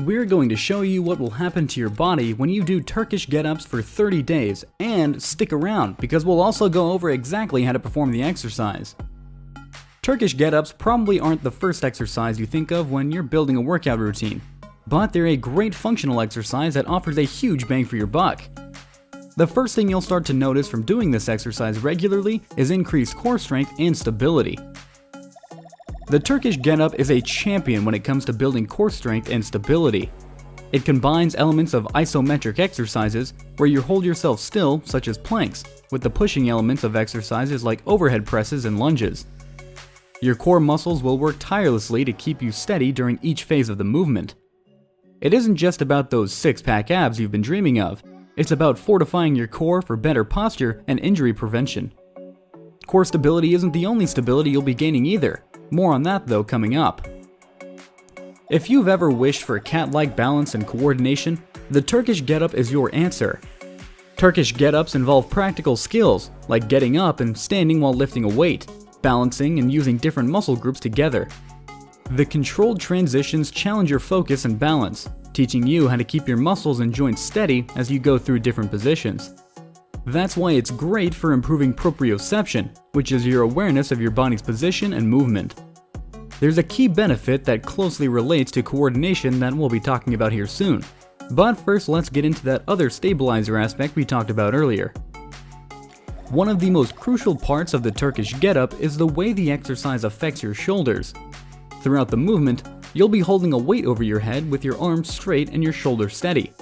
We're going to show you what will happen to your body when you do Turkish get-ups for 30 days, and stick around because we'll also go over exactly how to perform the exercise. Turkish get-ups probably aren't the first exercise you think of when you're building a workout routine, but they're a great functional exercise that offers a huge bang for your buck. The first thing you'll start to notice from doing this exercise regularly is increased core strength and stability. The Turkish get-up is a champion when it comes to building core strength and stability. It combines elements of isometric exercises, where you hold yourself still, such as planks, with the pushing elements of exercises like overhead presses and lunges. Your core muscles will work tirelessly to keep you steady during each phase of the movement. It isn't just about those six-pack abs you've been dreaming of, it's about fortifying your core for better posture and injury prevention. Core stability isn't the only stability you'll be gaining either. More on that though coming up. If you've ever wished for cat-like balance and coordination, the Turkish get-up is your answer. Turkish get-ups involve practical skills, like getting up and standing while lifting a weight, balancing and using different muscle groups together. The controlled transitions challenge your focus and balance, teaching you how to keep your muscles and joints steady as you go through different positions. That's why it's great for improving proprioception, which is your awareness of your body's position and movement. There's a key benefit that closely relates to coordination that we'll be talking about here soon. But first, let's get into that other stabilizer aspect we talked about earlier. One of the most crucial parts of the Turkish get-up is the way the exercise affects your shoulders. Throughout the movement, you'll be holding a weight over your head with your arms straight and your shoulders steady.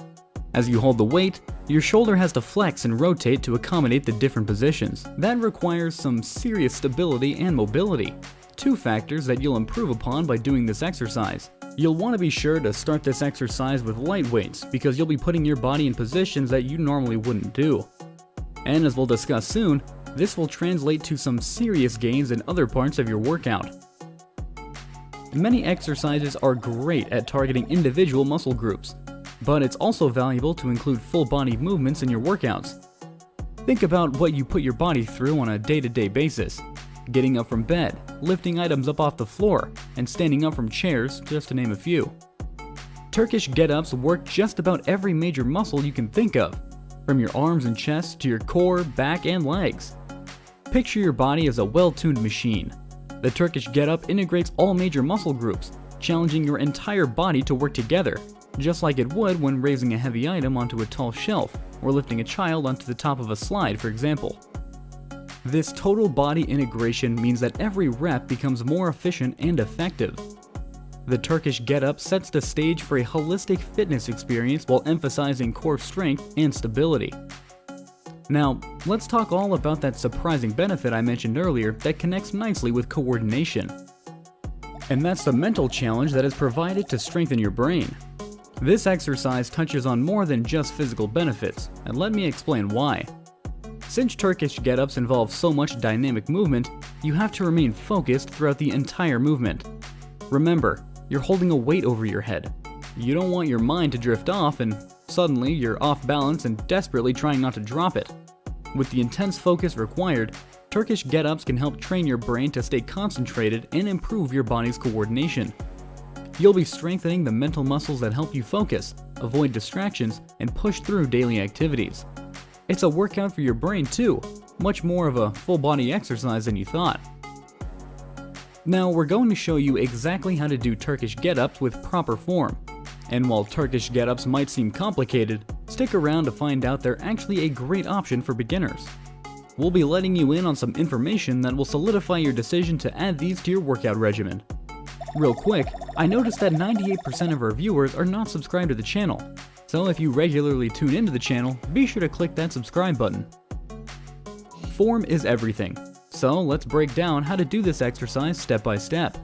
As you hold the weight, your shoulder has to flex and rotate to accommodate the different positions. That requires some serious stability and mobility, two factors that you'll improve upon by doing this exercise. You'll want to be sure to start this exercise with light weights because you'll be putting your body in positions that you normally wouldn't do. And as we'll discuss soon, this will translate to some serious gains in other parts of your workout. Many exercises are great at targeting individual muscle groups, but it's also valuable to include full-body movements in your workouts. Think about what you put your body through on a day-to-day basis. Getting up from bed, lifting items up off the floor, and standing up from chairs, just to name a few. Turkish get-ups work just about every major muscle you can think of, from your arms and chest to your core, back, and legs. Picture your body as a well-tuned machine. The Turkish get-up integrates all major muscle groups, challenging your entire body to work together, just like it would when raising a heavy item onto a tall shelf or lifting a child onto the top of a slide, for example. This total body integration means that every rep becomes more efficient and effective. The Turkish get-up sets the stage for a holistic fitness experience while emphasizing core strength and stability. Now, let's talk all about that surprising benefit I mentioned earlier that connects nicely with coordination. And that's the mental challenge that is provided to strengthen your brain. This exercise touches on more than just physical benefits, and let me explain why. Since Turkish get-ups involve so much dynamic movement, you have to remain focused throughout the entire movement. Remember, you're holding a weight over your head. You don't want your mind to drift off and suddenly you're off balance and desperately trying not to drop it. With the intense focus required, Turkish get-ups can help train your brain to stay concentrated and improve your body's coordination. You'll be strengthening the mental muscles that help you focus, avoid distractions, and push through daily activities. It's a workout for your brain too, much more of a full-body exercise than you thought. Now we're going to show you exactly how to do Turkish get-ups with proper form. And while Turkish get-ups might seem complicated, stick around to find out they're actually a great option for beginners. We'll be letting you in on some information that will solidify your decision to add these to your workout regimen. Real quick, I noticed that 98% of our viewers are not subscribed to the channel, so if you regularly tune into the channel, be sure to click that subscribe button. Form is everything, so let's break down how to do this exercise step by step.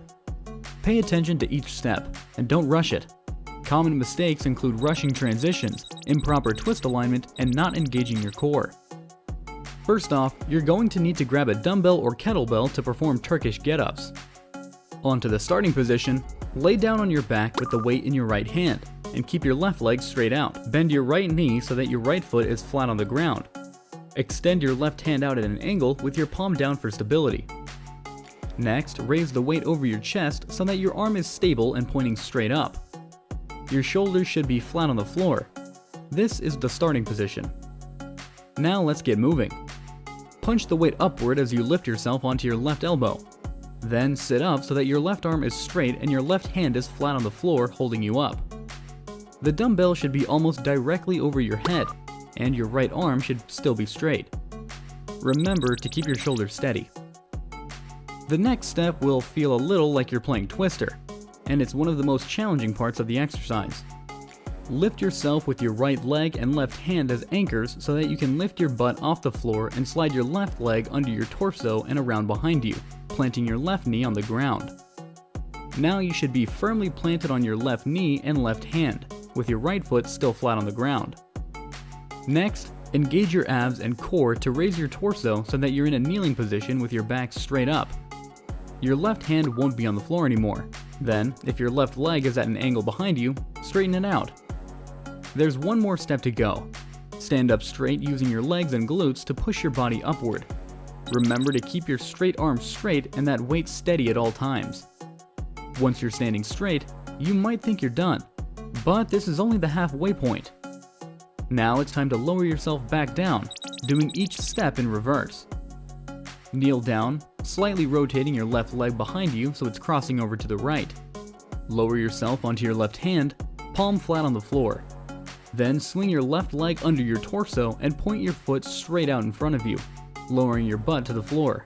Pay attention to each step, and don't rush it. Common mistakes include rushing transitions, improper twist alignment, and not engaging your core. First off, you're going to need to grab a dumbbell or kettlebell to perform Turkish get-ups. Onto the starting position, lay down on your back with the weight in your right hand, and keep your left leg straight out. Bend your right knee so that your right foot is flat on the ground. Extend your left hand out at an angle with your palm down for stability. Next, raise the weight over your chest so that your arm is stable and pointing straight up. Your shoulders should be flat on the floor. This is the starting position. Now let's get moving. Punch the weight upward as you lift yourself onto your left elbow. Then sit up so that your left arm is straight and your left hand is flat on the floor holding you up. The dumbbell should be almost directly over your head, and your right arm should still be straight. Remember to keep your shoulders steady. The next step will feel a little like you're playing Twister, and it's one of the most challenging parts of the exercise. Lift yourself with your right leg and left hand as anchors so that you can lift your butt off the floor and slide your left leg under your torso and around behind you, planting your left knee on the ground. Now you should be firmly planted on your left knee and left hand, with your right foot still flat on the ground. Next, engage your abs and core to raise your torso so that you're in a kneeling position with your back straight up. Your left hand won't be on the floor anymore. Then, if your left leg is at an angle behind you, straighten it out. There's one more step to go. Stand up straight using your legs and glutes to push your body upward. Remember to keep your straight arm straight and that weight steady at all times. Once you're standing straight, you might think you're done, but this is only the halfway point. Now it's time to lower yourself back down, doing each step in reverse. Kneel down, slightly rotating your left leg behind you so it's crossing over to the right. Lower yourself onto your left hand, palm flat on the floor. Then swing your left leg under your torso and point your foot straight out in front of you, lowering your butt to the floor.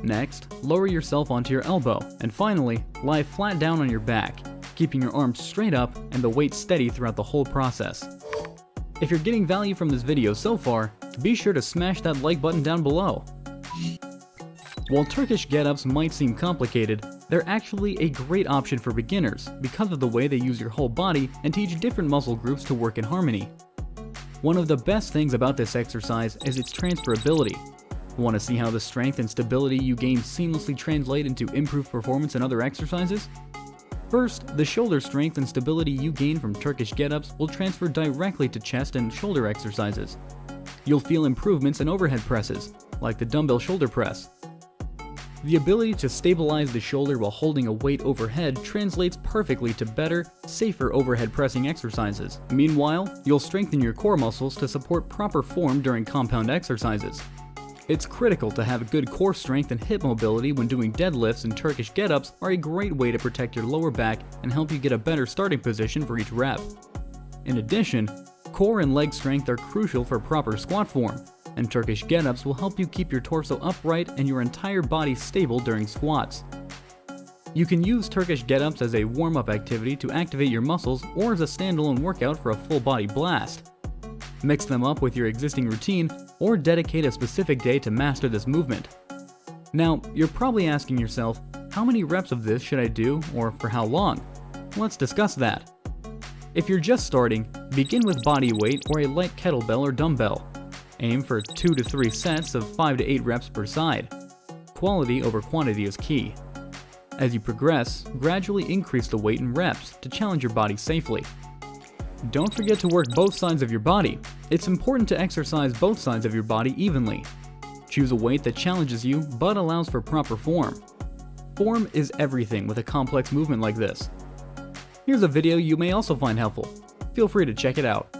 Next, lower yourself onto your elbow, and finally, lie flat down on your back, keeping your arms straight up and the weight steady throughout the whole process. If you're getting value from this video so far, be sure to smash that like button down below. While Turkish get-ups might seem complicated, they're actually a great option for beginners because of the way they use your whole body and teach different muscle groups to work in harmony. One of the best things about this exercise is its transferability. Want to see how the strength and stability you gain seamlessly translate into improved performance in other exercises? First, the shoulder strength and stability you gain from Turkish get-ups will transfer directly to chest and shoulder exercises. You'll feel improvements in overhead presses, like the dumbbell shoulder press. The ability to stabilize the shoulder while holding a weight overhead translates perfectly to better, safer overhead pressing exercises. Meanwhile, you'll strengthen your core muscles to support proper form during compound exercises. It's critical to have good core strength and hip mobility when doing deadlifts, and Turkish get-ups are a great way to protect your lower back and help you get a better starting position for each rep. In addition, core and leg strength are crucial for proper squat form, and Turkish get-ups will help you keep your torso upright and your entire body stable during squats. You can use Turkish get-ups as a warm-up activity to activate your muscles or as a standalone workout for a full-body blast. Mix them up with your existing routine or dedicate a specific day to master this movement. Now, you're probably asking yourself, how many reps of this should I do or for how long? Let's discuss that. If you're just starting, begin with body weight or a light kettlebell or dumbbell. Aim for 2 to 3 sets of 5 to 8 reps per side. Quality over quantity is key. As you progress, gradually increase the weight and reps to challenge your body safely. Don't forget to work both sides of your body. It's important to exercise both sides of your body evenly. Choose a weight that challenges you but allows for proper form. Form is everything with a complex movement like this. Here's a video you may also find helpful. Feel free to check it out.